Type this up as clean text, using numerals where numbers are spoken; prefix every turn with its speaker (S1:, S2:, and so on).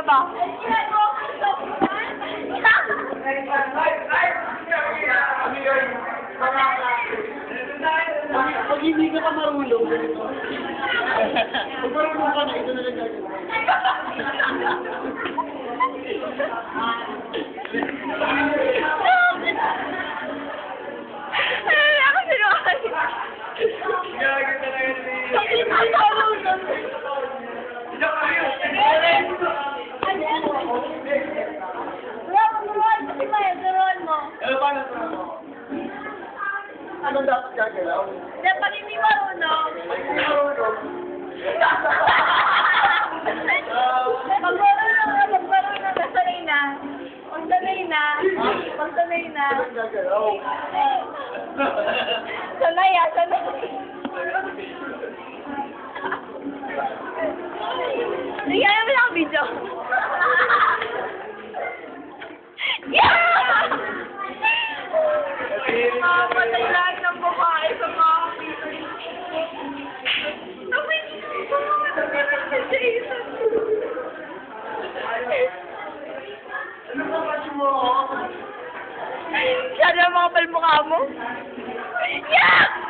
S1: ba?
S2: Pag hindi ka marunong, pag marunong ka na, ito na lang gagawin.
S1: Ako sinuhay. Bakit ang marunong? Turuan mo.
S2: Paano ito? Anong dapat gagalaw?
S1: Hindi, pag hindi marunong.
S2: Pag hindi marunong,
S1: Sanay na.
S2: anong gagalaw?
S1: Sanay. Hindi kaya mo lang video. Yeah! Patay lahat ng babae sa mga
S2: Ano ba kasi mo ako?
S1: Siya na mga palmukha mo. Yeah!